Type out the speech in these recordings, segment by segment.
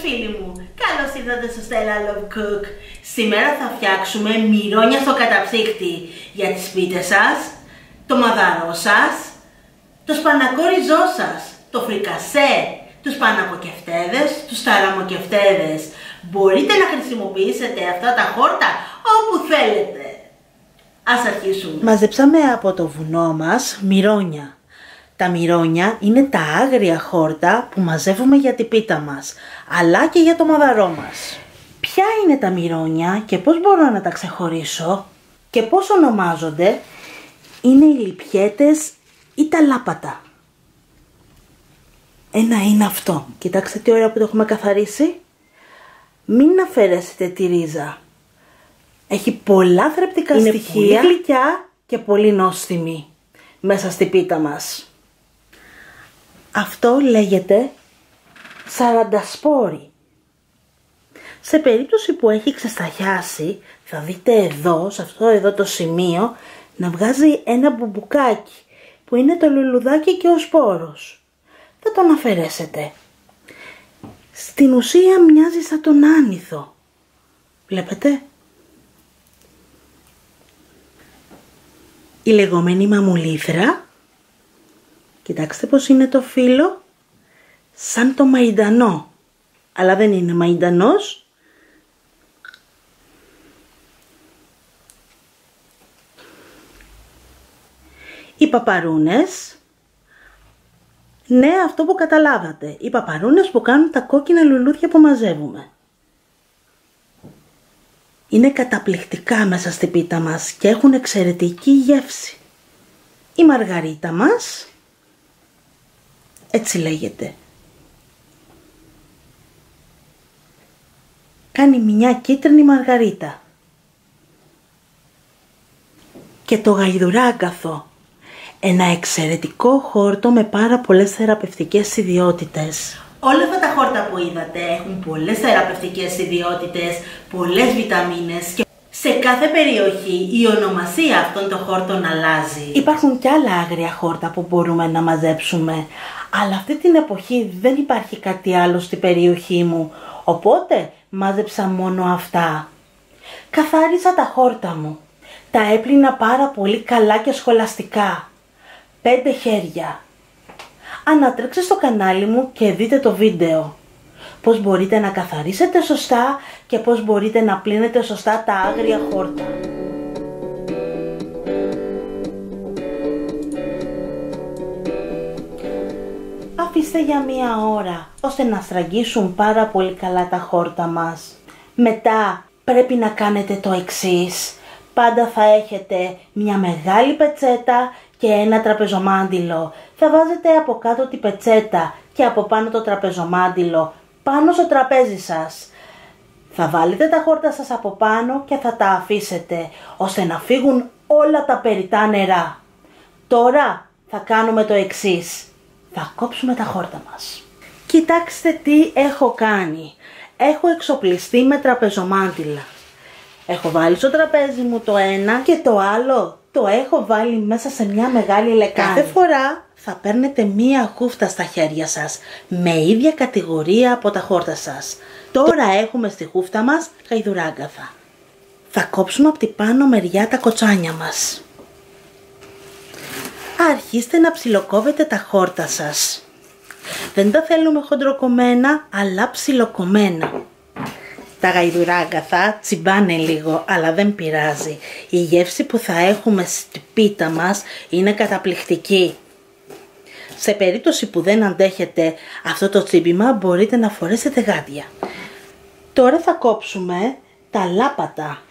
φίλοι μου, καλώς ήρθατε στο Stella Love Cook. Σήμερα θα φτιάξουμε μυρώνια στο καταψύκτη για τις πίτες σας, το μαδαρό σας, το σπανακό ριζό σας, το φρικασέ, τους πανακοκεφτέδες, τους ταραμοκεφτέδες. Μπορείτε να χρησιμοποιήσετε αυτά τα χόρτα όπου θέλετε. Ας αρχίσουμε. Μαζέψαμε από το βουνό μας μυρώνια. Τα μυρώνια είναι τα άγρια χόρτα που μαζεύουμε για την πίτα μας, αλλά και για το μαδαρό μας. Ποια είναι τα μυρώνια και πώς μπορώ να τα ξεχωρίσω και πώς ονομάζονται? Είναι οι λιπιέτες ή τα λάπατα. Ένα είναι αυτό. Κοιτάξτε τι ωραία που το έχουμε καθαρίσει. Μην αφαιρέσετε τη ρίζα. Έχει πολλά θρεπτικά στοιχεία, πολύ γλυκιά και πολύ νόστιμη μέσα στη πίτα μας. Αυτό λέγεται σαραντασπόρι. Σε περίπτωση που έχει ξεσταχιάσει, θα δείτε εδώ, σε αυτό εδώ το σημείο, να βγάζει ένα μπουμπουκάκι, που είναι το λουλουδάκι και ο σπόρος. Θα τον αφαιρέσετε. Στην ουσία μοιάζει σαν τον άνηθο. Βλέπετε? Η λεγόμενη μαμουλήθρα. Κοιτάξτε πως είναι το φύλλο. Σαν το μαϊντανό. Αλλά δεν είναι μαϊντανός. Οι παπαρούνες. Ναι, αυτό που καταλάβατε. Οι παπαρούνες που κάνουν τα κόκκινα λουλούδια που μαζεύουμε. Είναι καταπληκτικά μέσα στη πίτα μας και έχουν εξαιρετική γεύση. Η μαργαρίτα μας, έτσι λέγεται. Κάνει μια κίτρινη μαργαρίτα. Και το γαϊδουράγκαθο. Ένα εξαιρετικό χόρτο με πάρα πολλές θεραπευτικές ιδιότητες. Όλα αυτά τα χόρτα που είδατε έχουν πολλές θεραπευτικές ιδιότητες, πολλές βιταμίνες και σε κάθε περιοχή η ονομασία αυτών των χόρτων αλλάζει. Υπάρχουν και άλλα άγρια χόρτα που μπορούμε να μαζέψουμε, αλλά αυτή την εποχή δεν υπάρχει κάτι άλλο στην περιοχή μου, οπότε μάζεψα μόνο αυτά. Καθάρισα τα χόρτα μου, τα έπλυνα πάρα πολύ καλά και σχολαστικά. 5 χέρια. Ανατρέξτε στο κανάλι μου και δείτε το βίντεο. Πώς μπορείτε να καθαρίσετε σωστά και πώς μπορείτε να πλύνετε σωστά τα άγρια χόρτα. Αφήστε για 1 ώρα, ώστε να στραγγίσουν πάρα πολύ καλά τα χόρτα μας. Μετά πρέπει να κάνετε το εξής. Πάντα θα έχετε μια μεγάλη πετσέτα και ένα τραπεζομάντιλο. Θα βάζετε από κάτω τη πετσέτα και από πάνω το τραπεζομάντιλο πάνω στο τραπέζι σας. Θα βάλετε τα χόρτα σας από πάνω και θα τα αφήσετε ώστε να φύγουν όλα τα περιττά νερά. Τώρα θα κάνουμε το εξής. Θα κόψουμε τα χόρτα μας. Κοιτάξτε τι έχω κάνει. Έχω εξοπλιστεί με τραπεζομάντιλα. Έχω βάλει στο τραπέζι μου το ένα και το άλλο το έχω βάλει μέσα σε μια μεγάλη λεκάνη. Κάθε φορά θα παίρνετε μία χούφτα στα χέρια σας με ίδια κατηγορία από τα χόρτα σας. Τώρα έχουμε στη χούφτα μας γαϊδουράγκαθα. Θα κόψουμε από την πάνω μεριά τα κοτσάνια μας. Αρχίστε να ψιλοκόβετε τα χόρτα σας. Δεν τα θέλουμε χοντροκομμένα, αλλά ψιλοκομμένα. Τα γαϊδουράγκαθα τσιμπάνε λίγο, αλλά δεν πειράζει. Η γεύση που θα έχουμε στη πίτα μας είναι καταπληκτική. Σε περίπτωση που δεν αντέχετε αυτό το τσίμπημα, μπορείτε να φορέσετε γάντια. Τώρα θα κόψουμε τα λάπατα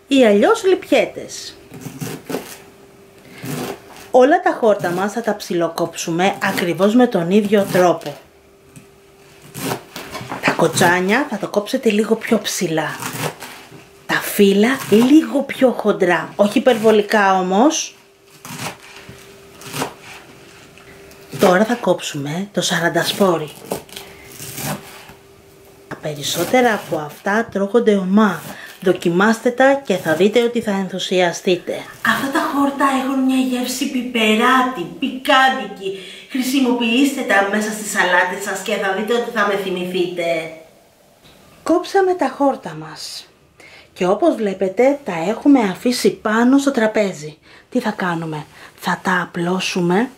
ή αλλιώς λιπιέτες. Όλα τα χόρτα μας θα τα ψιλοκόψουμε ακριβώς με τον ίδιο τρόπο. Τα κοτσάνια θα το κόψετε λίγο πιο ψηλά. Τα φύλλα λίγο πιο χοντρά, όχι υπερβολικά όμως. Τώρα θα κόψουμε το σαραντασπόρι. Τα περισσότερα από αυτά τρώγονται ομά. Δοκιμάστε τα και θα δείτε ότι θα ενθουσιαστείτε. Αυτά τα χόρτα έχουν μια γεύση πιπεράτη, πικάντικη. Χρησιμοποιήστε τα μέσα στις σαλάτες σας και θα δείτε ότι θα με θυμηθείτε. Κόψαμε τα χόρτα μας και όπως βλέπετε τα έχουμε αφήσει πάνω στο τραπέζι. Τι θα κάνουμε? Θα τα απλώσουμε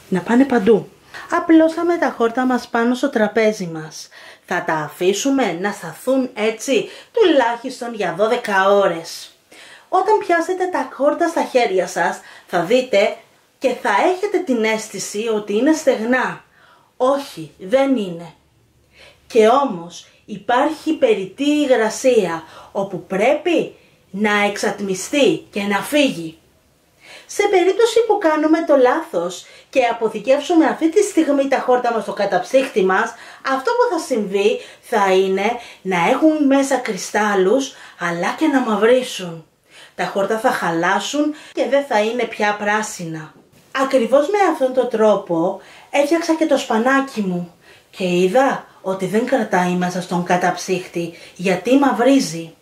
να πάνε παντού. Απλώσαμε τα χόρτα μας πάνω στο τραπέζι μας. Θα τα αφήσουμε να σταθούν έτσι τουλάχιστον για 12 ώρες. Όταν πιάσετε τα χόρτα στα χέρια σας θα δείτε και θα έχετε την αίσθηση ότι είναι στεγνά. Όχι, δεν είναι. Και όμως υπάρχει περιττή υγρασία όπου πρέπει να εξατμιστεί και να φύγει. Σε περίπτωση που κάνουμε το λάθος και αποθηκεύσουμε αυτή τη στιγμή τα χόρτα μας στο καταψύχτη μας, αυτό που θα συμβεί θα είναι να έχουν μέσα κρυστάλλους αλλά και να μαυρίσουν. Τα χόρτα θα χαλάσουν και δεν θα είναι πια πράσινα. Ακριβώς με αυτόν τον τρόπο έφτιαξα και το σπανάκι μου και είδα ότι δεν κρατάει μέσα στον καταψύχτη γιατί μαυρίζει.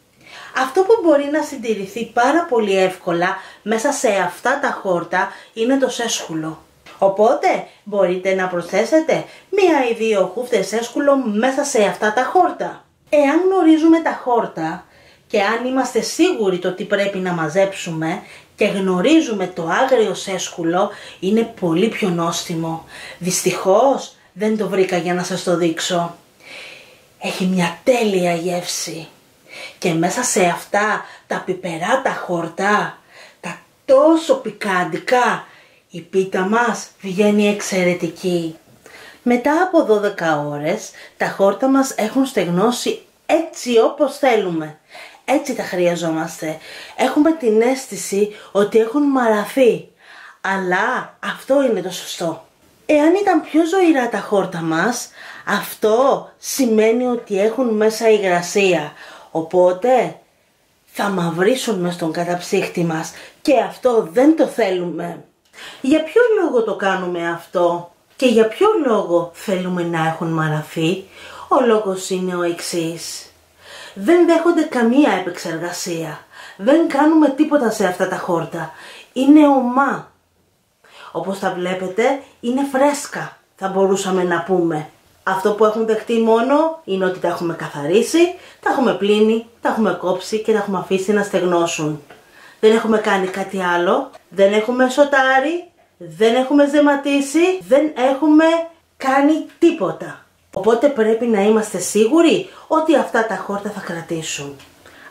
Αυτό που μπορεί να συντηρηθεί πάρα πολύ εύκολα μέσα σε αυτά τα χόρτα είναι το σέσκουλο. Οπότε μπορείτε να προσθέσετε 1 ή 2 χούφτες σέσκουλο μέσα σε αυτά τα χόρτα. Εάν γνωρίζουμε τα χόρτα και αν είμαστε σίγουροι το τι πρέπει να μαζέψουμε και γνωρίζουμε το άγριο σέσκουλο, είναι πολύ πιο νόστιμο. Δυστυχώς δεν το βρήκα για να σας το δείξω. Έχει μια τέλεια γεύση. Και μέσα σε αυτά τα πιπεράτα χόρτα, τα τόσο πικάντικα, η πίτα μας βγαίνει εξαιρετική. Μετά από 12 ώρες τα χόρτα μας έχουν στεγνώσει έτσι όπως θέλουμε. Έτσι τα χρειαζόμαστε. Έχουμε την αίσθηση ότι έχουν μαραθεί. Αλλά αυτό είναι το σωστό. Εάν ήταν πιο ζωηρά τα χόρτα μας, αυτό σημαίνει ότι έχουν μέσα υγρασία. Οπότε θα μαυρίσουν μες στον καταψύχτη μας και αυτό δεν το θέλουμε. Για ποιο λόγο το κάνουμε αυτό και για ποιο λόγο θέλουμε να έχουν μαραθεί? Ο λόγος είναι ο εξής. Δεν δέχονται καμία επεξεργασία. Δεν κάνουμε τίποτα σε αυτά τα χόρτα. Είναι ομά. Όπως τα βλέπετε είναι φρέσκα, θα μπορούσαμε να πούμε. Αυτό που έχουν δεχτεί μόνο είναι ότι τα έχουμε καθαρίσει, τα έχουμε πλύνει, τα έχουμε κόψει και τα έχουμε αφήσει να στεγνώσουν. Δεν έχουμε κάνει κάτι άλλο, δεν έχουμε σοτάρει, δεν έχουμε ζεματίσει, δεν έχουμε κάνει τίποτα. Οπότε πρέπει να είμαστε σίγουροι ότι αυτά τα χόρτα θα κρατήσουν.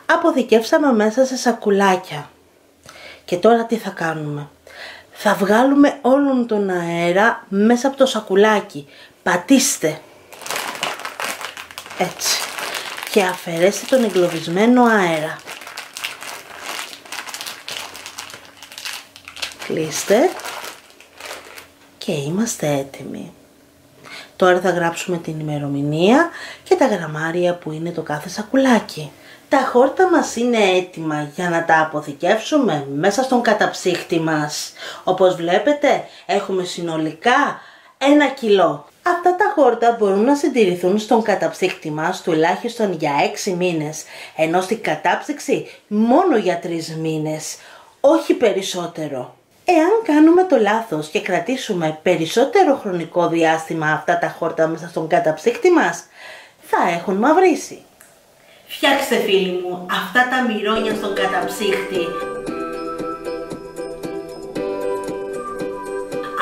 Αποθηκεύσαμε μέσα σε σακουλάκια. Και τώρα τι θα κάνουμε? Θα βγάλουμε όλον τον αέρα μέσα από το σακουλάκι. Πατήστε. Έτσι. Και αφαιρέστε τον εγκλωβισμένο αέρα. Κλείστε. Και είμαστε έτοιμοι. Τώρα θα γράψουμε την ημερομηνία και τα γραμμάρια που είναι το κάθε σακουλάκι. Τα χόρτα μας είναι έτοιμα για να τα αποθηκεύσουμε μέσα στον καταψύχτη μας. Όπως βλέπετε έχουμε συνολικά 1 κιλό. Αυτά τα χόρτα μπορούν να συντηρηθούν στον καταψύχτη μας τουλάχιστον για 6 μήνες, ενώ στην κατάψυξη μόνο για 3 μήνες, όχι περισσότερο. Εάν κάνουμε το λάθος και κρατήσουμε περισσότερο χρονικό διάστημα αυτά τα χόρτα μέσα στον καταψύχτη μας, θα έχουν μαυρίσει. Φτιάξτε φίλοι μου αυτά τα μυρώνια στον καταψύχτη.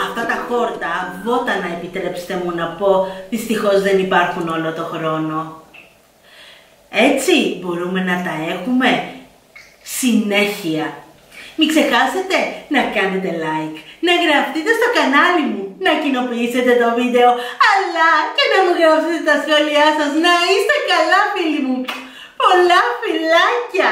Αυτά τα χόρτα βότανα, επιτρέψτε μου να πω, δυστυχώς δεν υπάρχουν όλο το χρόνο. Έτσι μπορούμε να τα έχουμε συνέχεια. Μην ξεχάσετε να κάνετε like, να γραφτείτε στο κανάλι μου, να κοινοποιήσετε το βίντεο, αλλά και να μου γράψετε τα σχόλιά σας. Να είστε καλά φίλοι μου. Πολλά φιλάκια!